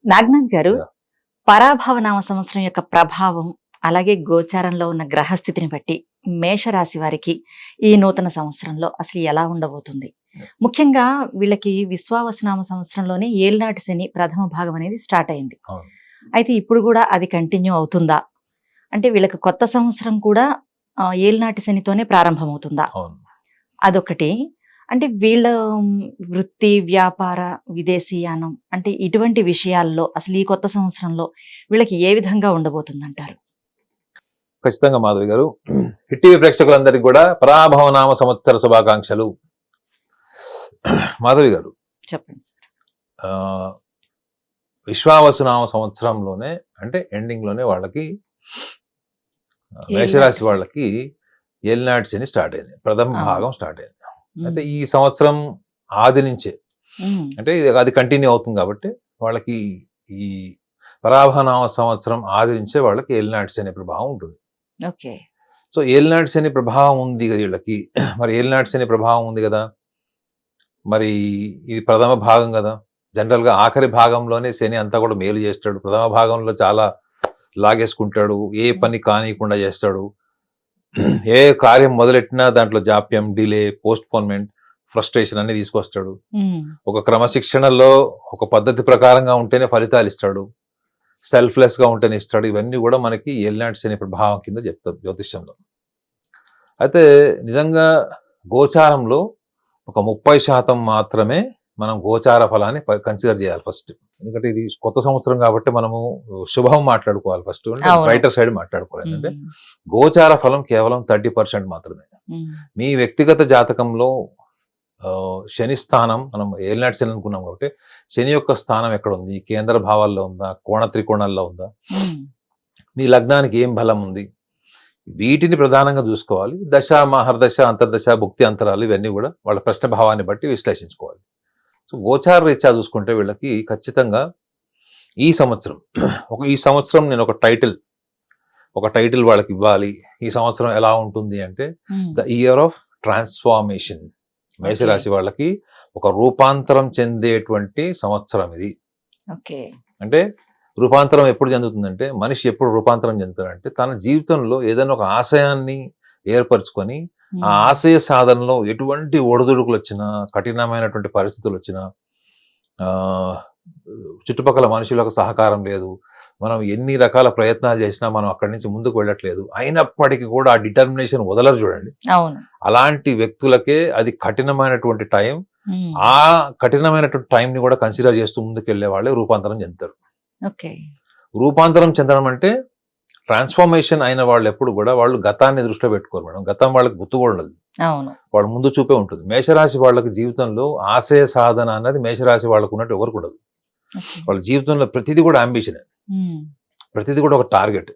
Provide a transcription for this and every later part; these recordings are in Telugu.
నాగనాథ్ గారు, Yeah. పరాభవ నామ సంవత్సరం యొక్క ప్రభావం, అలాగే గోచారంలో ఉన్న గ్రహస్థితిని బట్టి మేషరాశి వారికి ఈ నూతన సంవత్సరంలో అసలు ఎలా ఉండబోతుంది? ముఖ్యంగా వీళ్ళకి విశ్వావసునామ సంవత్సరంలోనే ఏలినాటి శని ప్రథమ భాగం అనేది స్టార్ట్ అయింది. అవును. అయితే ఇప్పుడు కూడా అది కంటిన్యూ అవుతుందా? అంటే వీళ్ళకి కొత్త సంవత్సరం కూడా ఏలినాటి శనితోనే ప్రారంభమవుతుందా? అవును. అదొకటి. అంటే వీళ్ళ వృత్తి, వ్యాపార, విదేశీయానం అంటే ఇటువంటి విషయాల్లో అసలు ఈ కొత్త సంవత్సరంలో వీళ్ళకి ఏ విధంగా ఉండబోతుందంటారు? ఖచ్చితంగా మాధవి గారు, హిట్ టీవీ ప్రేక్షకులందరికీ కూడా పరాభవనామ సంవత్సర శుభాకాంక్షలు. మాధవి గారు, చెప్పండి సార్. ఆ, విశ్వావసునామ సంవత్సరంలోనే అంటే ఎండింగ్ లోనే వాళ్ళకి మేషరాశి వాళ్ళకి ఏలినాటి శని స్టార్ట్ అయింది, ప్రథమ భాగం స్టార్ట్ అయింది. అయితే ఈ సంవత్సరం ఆది నుంచే అంటే అది కంటిన్యూ అవుతుంది కాబట్టి వాళ్ళకి ఈ పరాభవనామ సంవత్సరం ఆది నుంచే వాళ్ళకి ఏలినాటి శని ప్రభావం ఉంటుంది. ఓకే. సో ఏలినాటి శని ప్రభావం ఉంది కదా వీళ్ళకి. మరి ఏలినాటి శని ప్రభావం ఉంది కదా, మరి ఇది ప్రథమ భాగం కదా. జనరల్ గా ఆఖరి భాగంలోనే శని అంతా కూడా మేలు చేస్తాడు, ప్రథమ భాగంలో చాలా లాగేసుకుంటాడు, ఏ పని కానియకుండా చేస్తాడు, ఏ కార్యం మొదలెట్టినా దాంట్లో జాప్యం, డిలే, పోస్ట్ పోన్మెంట్, ఫ్రస్ట్రేషన్ అన్ని తీసుకొస్తాడు. ఒక క్రమశిక్షణలో ఒక పద్ధతి ప్రకారంగా ఉంటేనే ఫలితాలు ఇస్తాడు, సెల్ఫ్లెస్ గా ఉంటేనే ఇస్తాడు. ఇవన్నీ కూడా మనకి ఏలినాటి శని ప్రభావం కింద చెప్తారు జ్యోతిష్యంలో. అయితే నిజంగా గోచారంలో ఒక 30% మాత్రమే మనం గోచార ఫలాన్ని కన్సిడర్ చేయాలి ఫస్ట్. ఎందుకంటే ఇది కొత్త సంవత్సరం కాబట్టి మనము శుభం మాట్లాడుకోవాలి ఫస్ట్, అంటే రైటర్ సైడ్ మాట్లాడుకోవాలి. ఏంటంటే గోచార ఫలం కేవలం 30% మాత్రమే. మీ వ్యక్తిగత జాతకంలో శని స్థానం, మనం ఏలినాటి శని అనుకున్నాం కాబట్టి శని యొక్క స్థానం ఎక్కడ ఉంది, కేంద్ర భావాల్లో ఉందా, కోణ త్రికోణాల్లో ఉందా, మీ లగ్నానికి ఏం బలం ఉంది, వీటిని ప్రధానంగా చూసుకోవాలి. దశ, మహర్దశ, అంతర్దశ, భుక్తి అంతరాలు ఇవన్నీ కూడా వాళ్ళ ప్రశ్న భావాన్ని బట్టి విశ్లేషించుకోవాలి. సో గోచార రీత్యా చూసుకుంటే వీళ్ళకి ఖచ్చితంగా ఈ సంవత్సరం నేను ఒక టైటిల్ వాళ్ళకి ఇవ్వాలి. ఈ సంవత్సరం ఎలా ఉంటుంది అంటే ద ఇయర్ ఆఫ్ ట్రాన్స్ఫార్మేషన్. మేషరాశి వాళ్ళకి ఒక రూపాంతరం చెందేటువంటి సంవత్సరం ఇది. అంటే రూపాంతరం ఎప్పుడు చెందుతుందంటే, మనిషి ఎప్పుడు రూపాంతరం చెందుతాడంటే తన జీవితంలో ఏదైనా ఒక ఆశయాన్ని ఏర్పరచుకొని ఆ ఆశయ సాధనలో ఎటువంటి ఒడిదుడుకులు వచ్చినా, కఠినమైనటువంటి పరిస్థితులు వచ్చినా, చుట్టుపక్కల మనుషులకు సహకారం లేదు, మనం ఎన్ని రకాల ప్రయత్నాలు చేసినా మనం అక్కడి నుంచి ముందుకు వెళ్ళట్లేదు, అయినప్పటికీ కూడా ఆ డిటర్మినేషన్ వదలరు చూడండి. అలాంటి వ్యక్తులకే అది కఠినమైనటువంటి టైం. ఆ కఠినమైనటువంటి టైం ని కూడా కన్సిడర్ చేస్తూ ముందుకు వెళ్ళే వాళ్ళే రూపాంతరం చెందుతారు. రూపాంతరం చెందడం అంటే ట్రాన్స్ఫార్మేషన్ అయిన వాళ్ళు ఎప్పుడు కూడా వాళ్ళు గతాన్ని దృష్టిలో పెట్టుకోరు మేడం. గతం వాళ్ళకి గుర్తు కూడా ఉండదు, వాళ్ళు ముందు చూపే ఉంటుంది. మేషరాశి వాళ్ళకి జీవితంలో ఆశయ సాధన అన్నది మేషరాశి వాళ్ళకు ఉన్నట్టు ఎవరు కూడా. వాళ్ళ జీవితంలో ప్రతిదీ కూడా అంబిషన్, ప్రతిదీ కూడా ఒక టార్గెట్.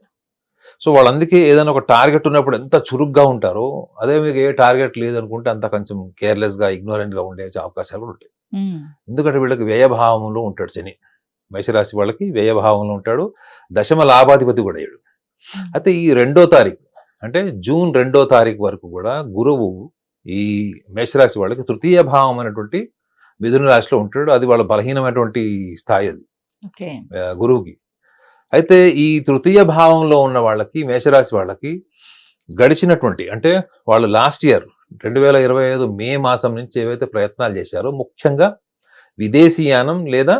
సో వాళ్ళందుకే ఏదైనా ఒక టార్గెట్ ఉన్నప్పుడు ఎంత చురుగ్గా ఉంటారో, అదే మీకు ఏ టార్గెట్ లేదనుకుంటే అంత కొంచెం కేర్లెస్ గా, ఇగ్నోరెంట్ గా ఉండే అవకాశాలు కూడా ఉంటాయి. ఎందుకంటే వీళ్ళకి వ్యయభావంలో ఉంటాడు శని. మేషరాశి వాళ్ళకి వ్యయభావంలో ఉంటాడు, దశమ లాభాధిపతి కూడా అయ్యాడు. అయితే ఈ 2వ తారీఖు అంటే జూన్ 2వ తారీఖు వరకు కూడా గురువు ఈ మేషరాశి వాళ్ళకి తృతీయ భావం అనేటువంటి మిథున రాశిలో ఉంటాడు. అది వాళ్ళ బలహీనమైనటువంటి స్థాయి అది గురువుకి. అయితే ఈ తృతీయ భావంలో ఉన్న వాళ్ళకి, మేషరాశి వాళ్ళకి గడిచినటువంటి అంటే వాళ్ళు లాస్ట్ ఇయర్ 2025 మే మాసం నుంచి ఏవైతే ప్రయత్నాలు చేశారో, ముఖ్యంగా విదేశీయానం లేదా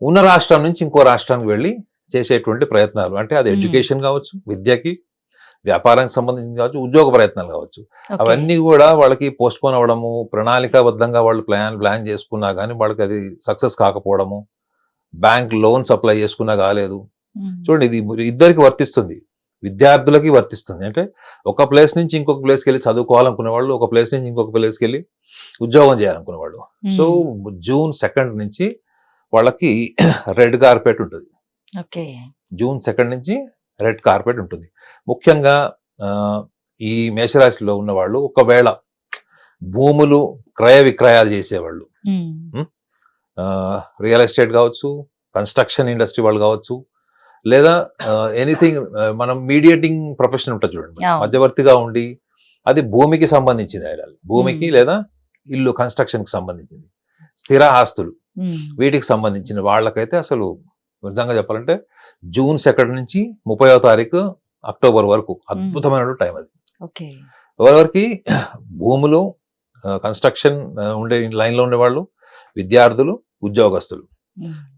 ఉన్న రాష్ట్రం నుంచి ఇంకో రాష్ట్రానికి వెళ్ళి చేసేటువంటి ప్రయత్నాలు, అంటే అది ఎడ్యుకేషన్ కావచ్చు, విద్యకి, వ్యాపారానికి సంబంధించి కావచ్చు, ఉద్యోగ ప్రయత్నాలు కావచ్చు, అవన్నీ కూడా వాళ్ళకి పోస్ట్ పోన్ అవ్వడము, ప్రణాళికాబద్ధంగా వాళ్ళు ప్లాన్ చేసుకున్నా కానీ వాళ్ళకి అది సక్సెస్ కాకపోవడము, బ్యాంక్ లోన్స్ అప్లై చేసుకున్నా కాలేదు. చూడండి, ఇది ఇద్దరికి వర్తిస్తుంది, విద్యార్థులకి వర్తిస్తుంది. అంటే ఒక ప్లేస్ నుంచి ఇంకొక ప్లేస్కి వెళ్ళి చదువుకోవాలనుకునే వాళ్ళు, ఒక ప్లేస్ నుంచి ఇంకొక ప్లేస్కి వెళ్ళి ఉద్యోగం చేయాలనుకునే వాళ్ళు. సో జూన్ 2 నుంచి వాళ్ళకి రెడ్ కార్పెట్ ఉంటుంది. జూన్ 2 నుంచి రెడ్ కార్పెట్ ఉంటుంది. ముఖ్యంగా ఈ మేషరాశిలో ఉన్న వాళ్ళు ఒకవేళ భూములు క్రయ విక్రయాలు చేసేవాళ్ళు, రియల్ ఎస్టేట్ కావచ్చు, కన్స్ట్రక్షన్ ఇండస్ట్రీ వాళ్ళు కావచ్చు, లేదా ఎనీథింగ్, మనం మీడియేటింగ్ ప్రొఫెషన్ ఉంటుంది చూడండి, మధ్యవర్తిగా ఉండి, అది భూమికి సంబంధించింది, భూమికి లేదా ఇల్లు కన్స్ట్రక్షన్ కి సంబంధించింది, స్థిర ఆస్తులు, వీటికి సంబంధించిన వాళ్ళకైతే అసలు నిజంగా చెప్పాలంటే జూన్ 2 నుంచి 30వ తారీఖు అక్టోబర్ వరకు అద్భుతమైన టైం అది. ఎవరెవరికి భూములు, కన్స్ట్రక్షన్ ఉండే లైన్లో ఉండేవాళ్ళు, విద్యార్థులు, ఉద్యోగస్తులు,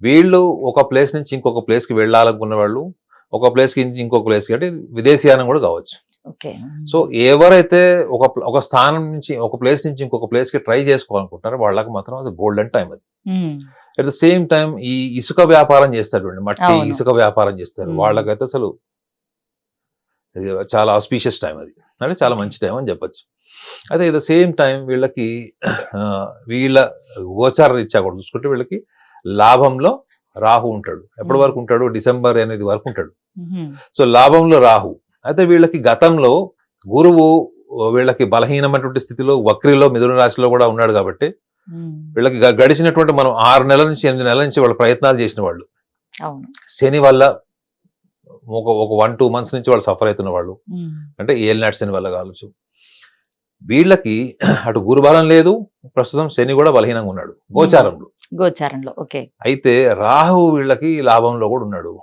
వీళ్ళు ఒక ప్లేస్ నుంచి ఇంకొక ప్లేస్కి వెళ్ళాలనుకున్న వాళ్ళు, ఒక ప్లేస్కి ఇంకొక ప్లేస్కి అంటే విదేశీయానం కూడా కావచ్చు. సో ఎవరైతే ఒక స్థానం నుంచి ఒక ప్లేస్ నుంచి ఇంకొక ప్లేస్కి ట్రై చేసుకోవాలనుకుంటారో వాళ్ళకి మాత్రం అది గోల్డెన్ టైం అది. అట్ ద సేమ్ టైం ఈ ఇసుక వ్యాపారం చేస్తారు చూడండి, మట్టి ఇసుక వ్యాపారం చేస్తారు, వాళ్ళకైతే అసలు చాలా ఆస్పీషియస్ టైం అది, అంటే చాలా మంచి టైం అని చెప్పచ్చు. అయితే ఎట్ ద సేమ్ టైం వీళ్ళకి వీళ్ళ గోచార రీత్యా కూడా చూసుకుంటే వీళ్ళకి లాభంలో రాహు ఉంటాడు. ఎప్పటి వరకు ఉంటాడు? డిసెంబర్ 8 వరకు ఉంటాడు. సో లాభంలో రాహు. అయితే వీళ్ళకి గతంలో గురువు వీళ్ళకి బలహీనమైనటువంటి స్థితిలో వక్రిలో మిథున రాశిలో కూడా ఉన్నాడు కాబట్టి వీళ్ళకి గడిచినటువంటి మనం 6 నెలల నుంచి 8 నెలల నుంచి వాళ్ళు ప్రయత్నాలు చేసిన వాళ్ళు, శని వల్ల ఒక 1-2 మంత్స్ నుంచి వాళ్ళు సఫర్ అవుతున్న వాళ్ళు, అంటే ఏలినాటి శని వల్ల కావచ్చు. వీళ్ళకి అటు గురుబలం లేదు, ప్రస్తుతం శని కూడా బలహీనంగా ఉన్నాడు గోచారంలో. అయితే రాహు వీళ్ళకి లాభంలో కూడా ఉన్నాడు.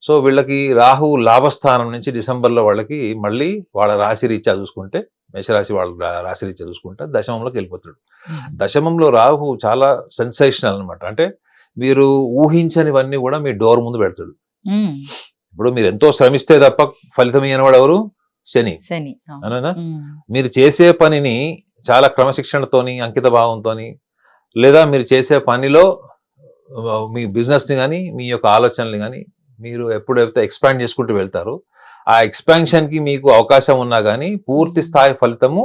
సో వీళ్ళకి రాహు లాభస్థానం నుంచి డిసెంబర్లో వాళ్ళకి మళ్ళీ వాళ్ళ రాశి రీత్యా చూసుకుంటే, మేషరాశి వాళ్ళ రాశి రీత్యా చూసుకుంటే దశమంలోకి వెళ్ళిపోతాడు. దశమంలో రాహు చాలా సెన్సేషనల్ అనమాట. అంటే మీరు ఊహించనివన్నీ కూడా మీ డోర్ ముందు పెడతాడు. ఇప్పుడు మీరు ఎంతో శ్రమిస్తే తప్ప ఫలితం ఇవ్వనివాడు ఎవరు? శని. అవునా? మీరు చేసే పనిని చాలా క్రమశిక్షణతోని, అంకిత భావంతోని, లేదా మీరు చేసే పనిలో మీ బిజినెస్ని కానీ మీ యొక్క ఆలోచనలు కానీ మీరు ఎప్పుడైతే ఎక్స్పాండ్ చేసుకుంటూ వెళ్తారో ఆ ఎక్స్పాన్షన్కి మీకు అవకాశం ఉన్నా కానీ పూర్తి స్థాయి ఫలితము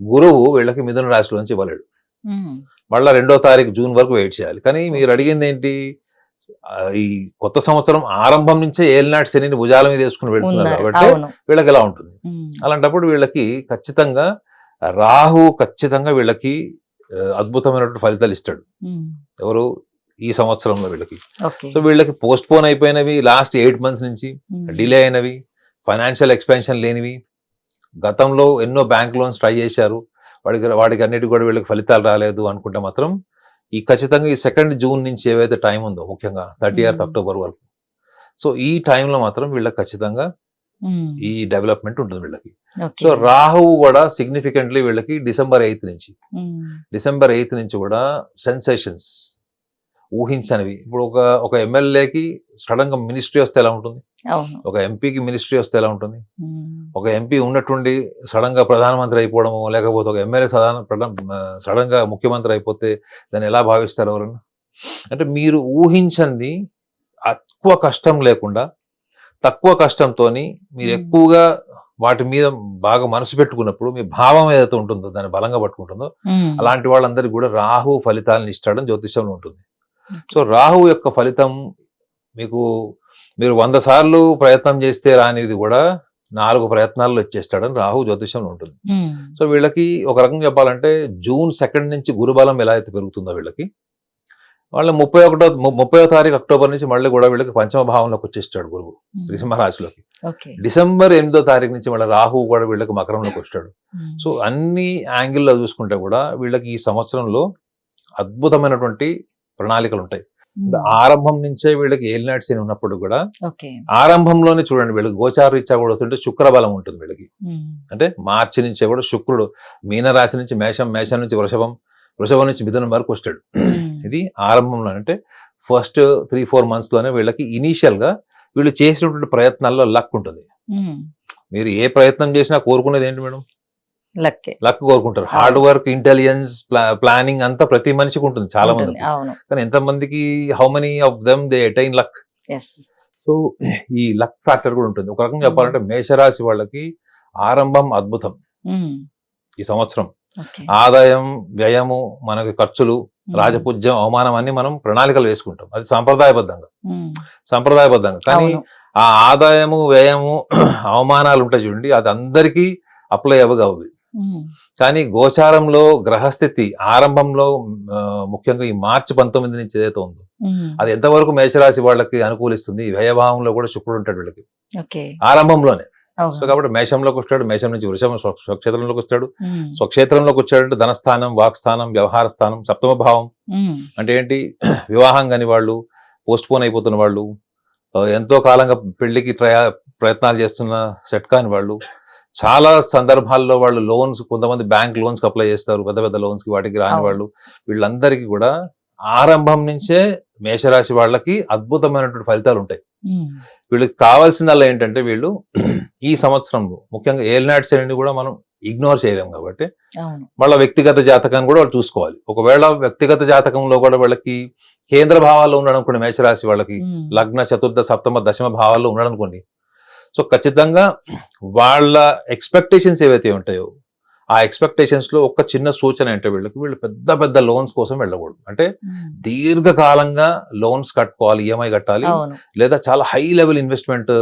గురువు వీళ్ళకి మిథున రాశిలోంచి ఇవ్వలేడు. మళ్ళీ 2వ తారీఖు జూన్ వరకు వెయిట్ చేయాలి. కానీ మీరు అడిగింది ఏంటి? ఈ కొత్త సంవత్సరం ఆరంభం నుంచే ఏలినాటి శనిని భుజాల మీద వేసుకుని వెళ్తున్నారు కాబట్టి వీళ్ళకి ఎలా ఉంటుంది? అలాంటప్పుడు వీళ్ళకి ఖచ్చితంగా రాహు వీళ్ళకి అద్భుతమైనటువంటి ఫలితాలు ఇస్తాడు. ఎవరు? ఈ సంవత్సరంలో వీళ్ళకి. సో వీళ్ళకి పోస్ట్ పోన్ అయిపోయినవి, లాస్ట్ 8 months నుంచి డిలే అయినవి, ఫైనాన్షియల్ ఎక్స్పాన్షన్ లేనివి, గతంలో ఎన్నో బ్యాంక్ లోన్స్ ట్రై చేశారు, వాటికి అన్నిటి కూడా వీళ్ళకి ఫలితాలు రాలేదు అనుకుంటే మాత్రం ఈ ఖచ్చితంగా ఈ 2nd జూన్ నుంచి ఏవైతే టైం ఉందో, ముఖ్యంగా 30th అక్టోబర్ వరకు, సో ఈ టైంలో మాత్రం వీళ్ళకి ఖచ్చితంగా ఈ డెవలప్మెంట్ ఉంటుంది వీళ్ళకి. సో రాహువు కూడా సిగ్నిఫికెంట్లీ వీళ్ళకి డిసెంబర్ 8 నుంచి కూడా సెన్సేషన్స్ ఊహించనివి. ఇప్పుడు ఒక ఎమ్మెల్యేకి సడన్ గా మినిస్ట్రీ వస్తే ఎలా ఉంటుంది? ఒక ఎంపీకి మినిస్ట్రీ వస్తే ఎలా ఉంటుంది? ఒక ఎంపీ ఉన్నట్టుండి సడన్ గా ప్రధానమంత్రి అయిపోవడము, లేకపోతే ఒక ఎమ్మెల్యే సడన్ గా ముఖ్యమంత్రి అయిపోతే దాన్ని ఎలా భావిస్తారు ఎవరన్నా? అంటే మీరు ఊహించండి, ఎక్కువ కష్టం లేకుండా తక్కువ కష్టంతో మీరు ఎక్కువగా వాటి మీద బాగా మనసు పెట్టుకున్నప్పుడు మీ భావం ఏదైతే ఉంటుందో దాన్ని బలంగా పట్టుకుంటుందో అలాంటి వాళ్ళందరికీ కూడా రాహు ఫలితాలను ఇస్తాడని జ్యోతిషంలో ఉంటుంది. సో రాహు యొక్క ఫలితం మీరు 100 సార్లు ప్రయత్నం చేస్తే రానిది కూడా 4 ప్రయత్నాల్లో వచ్చేస్తాడని రాహు జ్యోతిషంలో ఉంటుంది. సో వీళ్ళకి ఒక రకంగా చెప్పాలంటే జూన్ 2 నుంచి గురుబలం ఎలా అయితే పెరుగుతుందో వీళ్ళకి, వాళ్ళ 30వ తారీఖు అక్టోబర్ నుంచి మళ్ళీ కూడా వీళ్ళకి పంచమ భావంలోకి వచ్చేస్తాడు గురువు సింహరాశిలోకి. డిసెంబర్ 8వ తారీఖు నుంచి మళ్ళీ రాహు కూడా వీళ్ళకి మకరంలోకి వస్తాడు. సో అన్ని యాంగిల్లో చూసుకుంటే కూడా వీళ్ళకి ఈ సంవత్సరంలో అద్భుతమైనటువంటి ప్రణాళికలు ఉంటాయి. ఆరంభం నుంచే వీళ్ళకి ఏలినాటి శని ఉన్నప్పుడు కూడా ఆరంభంలోనే చూడండి వీళ్ళకి గోచార రీత్యా కూడా వస్తుంటే శుక్రబలం ఉంటుంది వీళ్ళకి. అంటే మార్చి నుంచే కూడా శుక్రుడు మీనరాశి నుంచి మేషం నుంచి వృషభం నుంచి మిథునం వరకు వస్తాడు. ఇది ఆరంభంలో, అంటే ఫస్ట్ 3-4 months లోనే వీళ్ళకి ఇనీషియల్ గా వీళ్ళు చేసినటువంటి ప్రయత్నాల్లో లక్ ఉంటుంది. మీరు ఏ ప్రయత్నం చేసినా కోరుకునేది ఏంటి మేడం? లక్ కోరుకుంటారు. హార్డ్ వర్క్, ఇంటెలిజెన్స్, ప్లానింగ్ అంతా ప్రతి మనిషికి ఉంటుంది, చాలా మంది. కానీ ఎంత మందికి, how many of them they attain luck? So ఈ లక్ ఫ్యాక్టర్ కూడా ఉంటుంది. ఒక రకంగా చెప్పాలంటే మేషరాశి వాళ్ళకి ఆరంభం అద్భుతం ఈ సంవత్సరం. ఆదాయం, వ్యయము, మనకి ఖర్చులు, రాజపూజ్యం, అవమానం అన్ని మనం ప్రణాళికలు వేసుకుంటాం, అది సంప్రదాయబద్ధంగా. కానీ ఆ ఆదాయము, వ్యయము, అవమానాలు ఉంటాయి చూడండి, అది అందరికీ అప్లై అవ్వవు. కానీ గోచారంలో గ్రహస్థితి ఆరంభంలో, ముఖ్యంగా ఈ మార్చి 19 నుంచి ఏదైతే ఉందో అది ఎంతవరకు మేషరాశి వాళ్ళకి అనుకూలిస్తుంది? వ్యయభావంలో కూడా శుక్రుడు ఉంటాడు వీళ్ళకి ఆరంభంలోనే. సో కాబట్టి మేషంలోకి వస్తాడు, మేషం నుంచి వృషభం స్వక్షేత్రంలోకి వస్తాడు. ఉమ్, స్వక్షేత్రంలోకి వచ్చాడంటే ధనస్థానం, వాక్స్థానం, వ్యవహార స్థానం, సప్తమ భావం. ఉమ్, అంటే ఏంటి, వివాహం కాని వాళ్ళు, పోస్ట్ పోన్ అయిపోతున్న వాళ్ళు, ఎంతో కాలంగా పెళ్లికి ప్రయత్నాలు చేస్తున్న సెట్ కాని వాళ్ళు, చాలా సందర్భాల్లో వాళ్ళు లోన్స్, కొంతమంది బ్యాంక్ లోన్స్ కి అప్లై చేస్తారు, పెద్ద పెద్ద లోన్స్ కి, వాటికి రాని వాళ్ళు, వీళ్ళందరికీ కూడా ఆరంభం నుంచే మేషరాశి వాళ్ళకి అద్భుతమైనటువంటి ఫలితాలు ఉంటాయి. ఉమ్, వీళ్ళకి కావాల్సిందల్లా ఏంటంటే, వీళ్ళు ఈ సంవత్సరంలో ముఖ్యంగా ఏలినాటి శనిని కూడా మనం ఇగ్నోర్ చేయలేం కాబట్టి అవును, వాళ్ళ వ్యక్తిగత జాతకాన్ని కూడా వాళ్ళు చూసుకోవాలి. ఒకవేళ వ్యక్తిగత జాతకంలో కూడా వాళ్ళకి కేంద్ర భావాల్లో ఉన్నాడు అనుకోండి, మేషరాశి వాళ్ళకి ఉమ్, లగ్న, చతుర్థ, సప్తమ, దశమ భావాల్లో ఉన్నాడు అనుకోండి, సో ఖచ్చితంగా వాళ్ళ ఎక్స్పెక్టేషన్స్ ఏవైతే ఉంటాయో ఆ ఎక్స్పెక్టేషన్స్ లో ఒక చిన్న సూచన అంటే, వీళ్ళు పెద్ద పెద్ద లోన్స్ కోసం వెళ్ళకూడదు. అంటే ఉమ్, దీర్ఘకాలంగా లోన్స్ కట్టుకోవాలి, ఈఎంఐ కట్టాలి, అవును, లేదా చాలా హై లెవెల్ ఇన్వెస్ట్మెంట్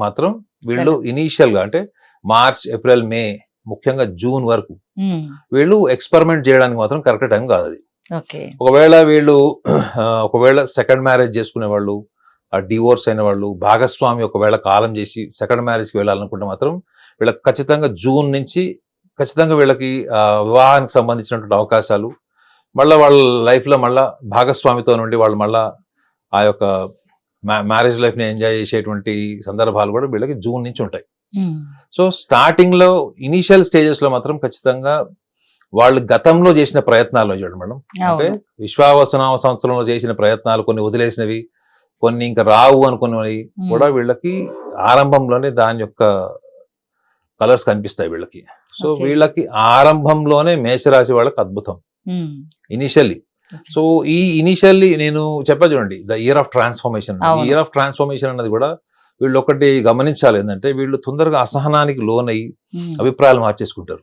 మాత్రం వీళ్ళు ఇనీషియల్ గా, అంటే మార్చ్, ఏప్రిల్, మే, ముఖ్యంగా జూన్ వరకు ఉమ్, వీళ్ళు ఎక్స్పెరిమెంట్ చేయడానికి మాత్రం కరెక్ట్ టైం కాదు అది. ఓకే, ఒకవేళ వీళ్ళు సెకండ్ మ్యారేజ్ చేసుకునే వాళ్ళు, డివోర్స్ అయిన వాళ్ళు, భాగస్వామి ఒకవేళ కాలం చేసి సెకండ్ మ్యారేజ్ కి వెళ్ళాలనుకుంటే మాత్రం వీళ్ళకి ఖచ్చితంగా జూన్ నుంచి ఖచ్చితంగా వీళ్ళకి వివాహానికి సంబంధించినటువంటి అవకాశాలు, మళ్ళీ వాళ్ళ లైఫ్ లో మళ్ళా భాగస్వామితో నుండి వాళ్ళు మళ్ళా ఆ యొక్క మ్యారేజ్ లైఫ్ ని ఎంజాయ్ చేసేటువంటి సందర్భాలు కూడా వీళ్ళకి జూన్ నుంచి ఉంటాయి. ఉమ్, సో స్టార్టింగ్ లో ఇనీషియల్ స్టేజెస్ లో మాత్రం ఖచ్చితంగా వాళ్ళు గతంలో చేసిన ప్రయత్నాలు చూడండి మేడం, అంటే అవును, విశ్వావసునామ సంవత్సరంలో చేసిన ప్రయత్నాలు, కొన్ని వదిలేసినవి, కొన్ని ఇంకా రావు అనుకున్నవి కూడా వీళ్ళకి ఆరంభంలోనే దాని యొక్క కలర్స్ కనిపిస్తాయి వీళ్ళకి. So Okay. వీళ్ళకి ఆరంభంలోనే మేషరాశి వాళ్ళకి అద్భుతం ఉమ్, ఇనిషియల్లీ. Okay. సో ఈ ఇనిషియల్లీ నేను చెప్పా చూడండి, ద ఇయర్ ఆఫ్ ట్రాన్స్ఫర్మేషన్. అవును. ఇయర్ ఆఫ్ ట్రాన్స్ఫర్మేషన్ అన్నది కూడా వీళ్ళు ఒకటి గమనించాలి, ఏంటంటే వీళ్ళు తొందరగా అసహనానికి లోనయ్యి ఉమ్, అభిప్రాయాలు మార్చేసుకుంటారు.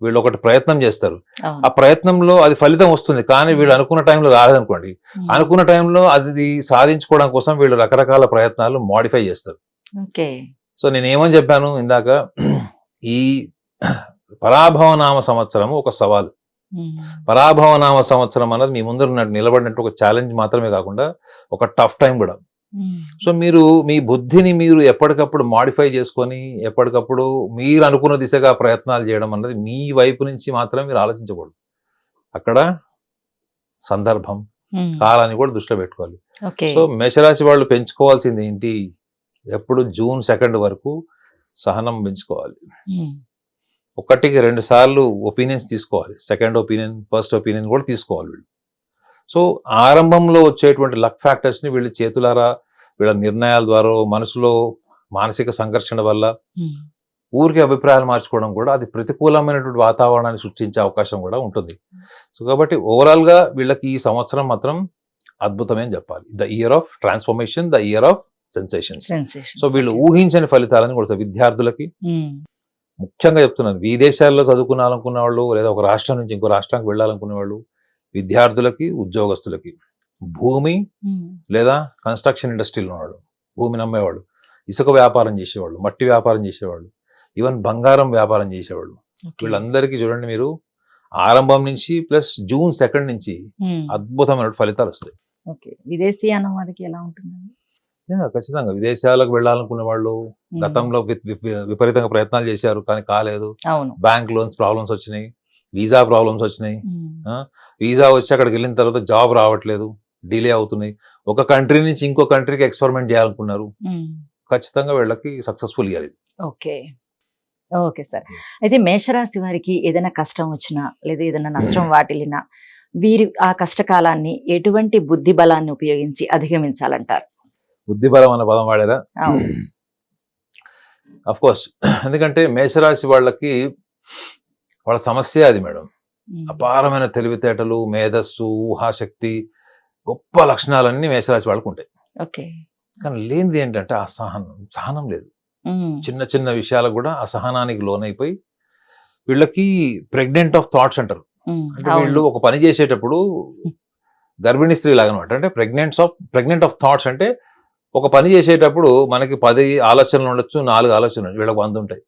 వీళ్ళు ఒకటి ప్రయత్నం చేస్తారు, అవును, ఆ ప్రయత్నంలో అది ఫలితం వస్తుంది, కానీ వీళ్ళు అనుకున్న టైంలో రాలేదనుకోండి, ఉమ్, అనుకున్న టైంలో అది సాధించుకోవడం కోసం వీళ్ళు రకరకాల ప్రయత్నాలు మాడిఫై చేస్తారు. ఓకే, సో నేను ఏమని చెప్పాను ఇందాక, ఈ పరాభవనామ సంవత్సరము ఒక సవాల్. ఉమ్, పరాభవనామ సంవత్సరం అన్నది మీ ముందు నిలబడినట్టు ఒక ఛాలెంజ్ మాత్రమే కాకుండా ఒక టఫ్ టైం కూడా. ఉమ్, సో మీరు మీ బుద్ధిని మీరు ఎప్పటికప్పుడు మాడిఫై చేసుకొని ఎప్పటికప్పుడు మీరు అనుకున్న దిశగా ప్రయత్నాలు చేయడం అన్నది మీ వైపు నుంచి మాత్రమే మీరు ఆలోచించకూడదు. అక్కడ సందర్భం, ఉమ్, కాలాన్ని కూడా దృష్టిలో పెట్టుకోవాలి. ఓకే, సో మేషరాశి వాళ్ళు పెంచుకోవాల్సింది ఏంటి, ఎప్పుడు జూన్ 2 వరకు సహనం పెంచుకోవాలి. ఉమ్, 1-2 సార్లు ఒపీనియన్స్ తీసుకోవాలి, సెకండ్ ఒపీనియన్, ఫస్ట్ ఒపీనియన్ కూడా తీసుకోవాలి వీళ్ళు. సో ఆరంభంలో వచ్చేటువంటి లక్ ఫ్యాక్టర్స్ ని వీళ్ళు చేతులారా, వీళ్ళ నిర్ణయాల ద్వారా, మనసులో మానసిక సంఘర్షణ వల్ల ఉమ్, ఊరికి అభిప్రాయాలు మార్చుకోవడం కూడా అది ప్రతికూలమైనటువంటి వాతావరణాన్ని సృష్టించే అవకాశం కూడా ఉంటుంది. సో కాబట్టి ఓవరాల్ గా వీళ్ళకి ఈ సంవత్సరం మాత్రం అద్భుతమే అని చెప్పాలి. The year of transformation, the year of sensations. sensations. So వీళ్ళు Okay. ఊహించని ఫలితాలను కూడా విద్యార్థులకి ఉమ్, ముఖ్యంగా చెప్తున్నాను, విదేశాల్లో చదువుకోవాలనుకున్న వాళ్ళు, లేదా ఒక రాష్ట్రం నుంచి ఇంకో రాష్ట్రానికి వెళ్ళాలనుకునే వాళ్ళు, విద్యార్థులకి, ఉద్యోగస్తులకి, భూమి ఉమ్, లేదా కన్స్ట్రక్షన్ ఇండస్ట్రీలో ఉన్నవాళ్ళు, భూమిని అమ్మేవాళ్ళు, ఇసుక వ్యాపారం చేసేవాళ్ళు, మట్టి వ్యాపారం చేసేవాళ్ళు, ఈవెన్ బంగారం వ్యాపారం చేసేవాళ్ళు, okay. వీళ్ళందరికీ చూడండి మీరు ఆరంభం నుంచి ప్లస్ జూన్ 2 నుంచి ఉమ్, అద్భుతమైన ఫలితాలు వస్తాయి. ఓకే, విదేశీ అన్న వారికి ఎలా ఉంటుందండి? ఖచ్చితంగా విదేశాలకు వెళ్ళాలనుకునే వాళ్ళు ఉమ్, గతంలో విపరీతంగా ప్రయత్నాలు చేశారు కానీ కాలేదు, అవును, బ్యాంక్ లోన్స్ ప్రాబ్లమ్స్ వచ్చినాయి, వీసా ప్రాబ్లమ్స్ వచ్చినాయి, ఉమ్, వీసా వచ్చి అక్కడికి వెళ్ళిన తర్వాత జాబ్ రావట్లేదు, డిలే అవుతున్నాయి, ఒక కంట్రీ నుంచి ఇంకో కంట్రీకి ఎక్స్పెరిమెంట్ చేయాలనుకున్నారు, ఉమ్, ఖచ్చితంగా వీళ్ళకి సక్సెస్ఫుల్ ఇయర్ ఇది. Okay, okay sir. అయితే మేషరాశి వారికి ఏదైనా కష్టం వచ్చినా లేదా ఏదైనా నష్టం వాటిల్లినా వీరి ఆ కష్టకాలాన్ని ఎటువంటి బుద్ధి బలాన్ని ఉపయోగించి అధిగమించాలంటారు? బుద్ధిబలం అన్న పదం వాడారా? అవును. అఫ్ కోర్స్, ఎందుకంటే మేషరాశి వాళ్ళకి వాళ్ళ సమస్య అది మేడం. ఉమ్, అపారమైన తెలివితేటలు, మేధస్సు, ఊహాశక్తి, గొప్ప లక్షణాలన్నీ మేషరాశి వాళ్ళకు ఉంటాయి. ఓకే, కానీ లేనిది ఏంటంటే సహనం లేదు. ఉమ్, చిన్న చిన్న విషయాలకు కూడా అసహనానికి లోనైపోయి వీళ్ళకి ప్రెగ్నెంట్ ఆఫ్ థాట్స్ అంటారు. ఉమ్, అంటే వీళ్ళు అవును, ఒక పని చేసేటప్పుడు గర్భిణీ స్త్రీ లాగా అనమాట. అంటే ప్రెగ్నెంట్ ఆఫ్ థాట్స్ అంటే ఒక పని చేసేటప్పుడు మనకి 10 ఆలోచనలు ఉండొచ్చు, 4 ఆలోచనలు, వీళ్ళకి 100 ఉంటాయి.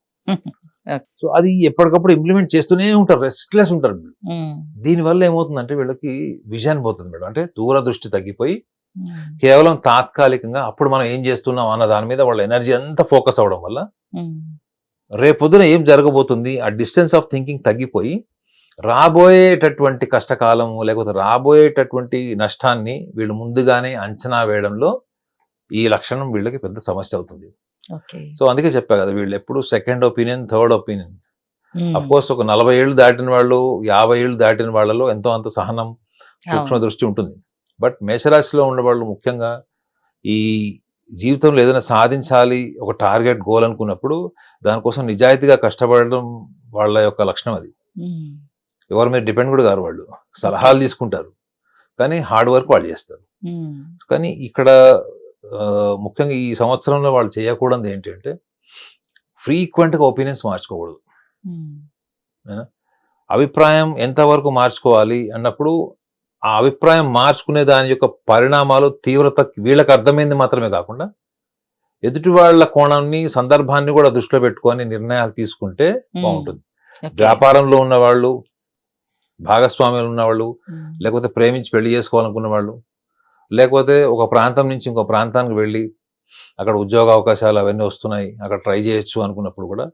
సో అది ఎప్పటికప్పుడు ఇంప్లిమెంట్ చేస్తూనే ఉంటారు, రెస్ట్లెస్ ఉంటారు వీళ్ళు. ఉమ్, దీనివల్ల ఏమవుతుందంటే వీళ్ళకి విజన్ పోతుంది మేడం, అంటే దూరదృష్టి తగ్గిపోయి కేవలం తాత్కాలికంగా అప్పుడు మనం ఏం చేస్తున్నాం అన్న దాని మీద వాళ్ళ ఎనర్జీ అంతా ఫోకస్ అవ్వడం వల్ల రేపొద్దున ఏం జరగబోతుంది ఆ డిస్టెన్స్ ఆఫ్ థింకింగ్ తగ్గిపోయి రాబోయేటటువంటి కష్టకాలము లేకపోతే రాబోయేటటువంటి నష్టాన్ని వీళ్ళు ముందుగానే అంచనా వేయడంలో ఈ లక్షణం వీళ్ళకి పెద్ద సమస్య అవుతుంది. సో అందుకే చెప్పా కదా, వీళ్ళు ఎప్పుడు second opinion, third opinion. Of course ఒక 40 ఏళ్ళు దాటిన వాళ్ళు, 50 ఏళ్ళు దాటిన వాళ్ళలో ఎంతో అంత సహనం, సూక్ష్మ దృష్టి ఉంటుంది. బట్ మేషరాశిలో ఉన్నవాళ్ళు ముఖ్యంగా ఈ జీవితంలో ఏదైనా సాధించాలి, ఒక టార్గెట్ గోల్ అనుకున్నప్పుడు దానికోసం నిజాయితీగా కష్టపడడం వాళ్ళ యొక్క లక్షణం. అది ఎవరి మీద డిపెండ్ కూడా కారు. వాళ్ళు సలహాలు తీసుకుంటారు కానీ హార్డ్ వర్క్ వాళ్ళు చేస్తారు. కానీ ఇక్కడ ముఖ్యంగా ఈ సంవత్సరంలో వాళ్ళు చేయకూడదు ఏంటంటే ఫ్రీక్వెంట్గా ఒపీనియన్స్ మార్చుకోకూడదు. అభిప్రాయం ఎంతవరకు మార్చుకోవాలి అన్నప్పుడు ఆ అభిప్రాయం మార్చుకునే దాని యొక్క పరిణామాలు, తీవ్రత వీళ్ళకి అర్థమైంది మాత్రమే కాకుండా ఎదుటి వాళ్ళ కోణాన్ని, సందర్భాన్ని కూడా దృష్టిలో పెట్టుకొని నిర్ణయాలు తీసుకుంటే బాగుంటుంది. వ్యాపారంలో ఉన్న వాళ్ళు, భాగస్వామ్యాలు ఉన్నవాళ్ళు, లేకపోతే ప్రేమించి పెళ్లి చేసుకోవాలనుకున్న వాళ్ళు, లేకపోతే ఒక ప్రాంతం నుంచి ఇంకో ప్రాంతానికి వెళ్ళి అక్కడ ఉద్యోగ అవకాశాలు అవన్నీ వస్తున్నాయి, అక్కడ ట్రై చేయొచ్చు అనుకున్నప్పుడు కూడా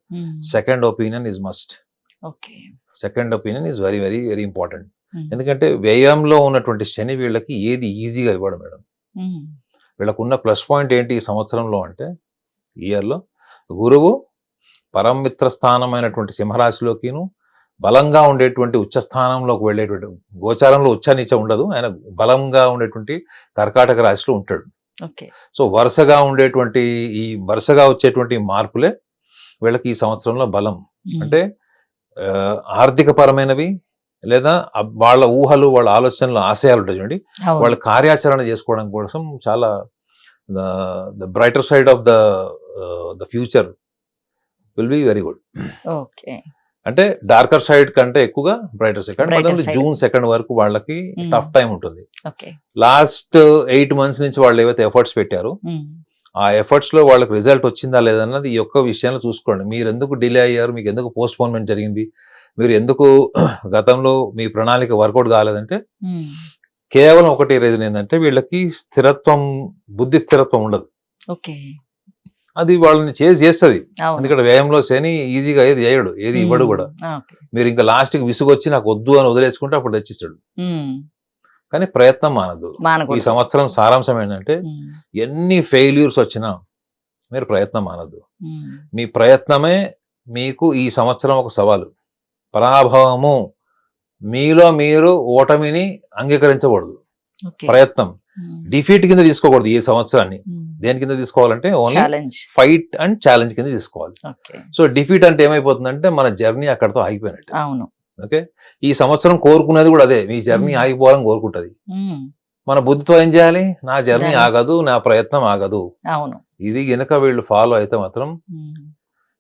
second opinion is must. Second opinion is very very very important. ఎందుకంటే వ్యయంలో ఉన్నటువంటి శని వీళ్ళకి ఏది ఈజీగా ఇవ్వడం మేడం. వీళ్ళకు ఉన్న ప్లస్ పాయింట్ ఏంటి ఈ సంవత్సరంలో అంటే, ఇయర్లో గురువు పరమిత్ర స్థానమైనటువంటి సింహరాశిలోకిను బలంగా ఉండేటువంటి ఉచ్చ స్థానంలోకి వెళ్ళేటువంటి, గోచారంలో ఉచ్చ నీచ ఉండదు, ఆయన బలంగా ఉండేటువంటి కర్కాటక రాశిలో ఉంటాడు. సో వరుసగా ఉండేటువంటి ఈ వరుసగా వచ్చేటువంటి మార్పులే వీళ్ళకి ఈ సంవత్సరంలో బలం. అంటే ఆర్థిక పరమైనవి లేదా వాళ్ళ ఊహలు, వాళ్ళ ఆలోచనలు, ఆశయాలు ఉంటాయి చూడండి, వాళ్ళ కార్యాచరణ చేసుకోవడం కోసం చాలా the brighter side of the future will be very good. అంటే డార్కర్ సైడ్ కంటే ఎక్కువగా బ్రైటర్ సైడ్. అంటే జూన్ 2 వరకు వాళ్ళకి టఫ్ టైం ఉంటుంది. లాస్ట్ 8 months నుంచి వాళ్ళు ఏవైతే ఎఫర్ట్స్ పెట్టారు ఆ ఎఫర్ట్స్ లో వాళ్ళకి రిజల్ట్ వచ్చిందా లేదన్నది ఈ యొక్క విషయంలో చూసుకోండి. మీరు ఎందుకు డిలే అయ్యారు, మీకు ఎందుకు పోస్ట్ పోన్మెంట్ జరిగింది, మీరు ఎందుకు గతంలో మీ ప్రణాళిక వర్కౌట్ కాలేదంటే కేవలం ఒకటి రీజన్ ఏంటంటే వీళ్ళకి స్థిరత్వం, బుద్ధి స్థిరత్వం ఉండదు. అది వాళ్ళని చేస్తుంది. ఎందుకంటే వ్యయంలో శని ఈజీగా ఏది చేయడు, ఏది ఇవ్వడు కూడా. మీరు ఇంకా లాస్ట్కి విసుగొచ్చి నాకు వద్దు అని వదిలేసుకుంటే అప్పుడు తెచ్చిస్తాడు. కానీ ప్రయత్నం మానదు. ఈ సంవత్సరం సారాంశం ఏంటంటే ఎన్ని ఫెయిల్యూర్స్ వచ్చినా మీరు ప్రయత్నం మానద్దు. మీ ప్రయత్నమే మీకు ఈ సంవత్సరం ఒక సవాలు. పరాభవము, మీలో మీరు ఓటమిని అంగీకరించకూడదు. ప్రయత్నం డిఫీట్ కింద తీసుకోకూడదు ఈ సంవత్సరాన్ని. దేని కింద తీసుకోవాలంటే ఓన్లీ ఫైట్ అండ్ ఛాలెంజ్ కింద తీసుకోవాలి. సో డిఫీట్ అంటే ఏమైపోతుందంటే మన జర్నీ అక్కడతో ఆగిపోయినట్టు. ఓకే, ఈ సంవత్సరం కోరుకునేది కూడా అదే, మీ జర్నీ ఆగిపోవాలని కోరుకుంటది. మన బుద్ధితో ఏం చేయాలి, నా జర్నీ ఆగదు, నా ప్రయత్నం ఆగదు. ఇది గనక వీళ్ళు ఫాలో అయితే మాత్రం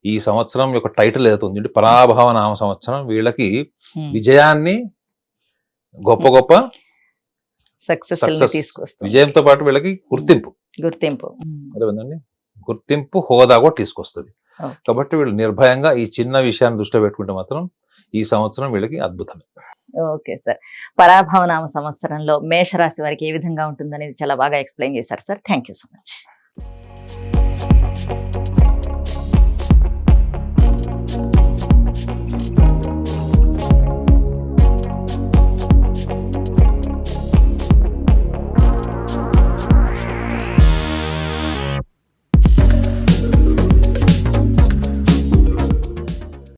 ఈ సంవత్సరం యొక్క టైటిల్ ఏదవుతుంది పరాభవ నామ సంవత్సరం, వీళ్ళకి విజయాన్ని, గొప్ప గొప్ప సక్సెస్, విజయంతో పాటు వీళ్ళకి గుర్తింపు హోదా కూడా తీసుకొస్తుంది. కాబట్టి వీళ్ళు నిర్భయంగా ఈ చిన్న విషయాన్ని దృష్టిలో పెట్టుకుంటే మాత్రం ఈ సంవత్సరం వీళ్ళకి అద్భుతమే. ఓకే సార్, పరాభవనామ సంవత్సరంలో మేషరాశి వారికి ఏ విధంగా ఉంటుందనేది చాలా బాగా ఎక్స్ప్లెయిన్ చేశారు sir. Thank you so much.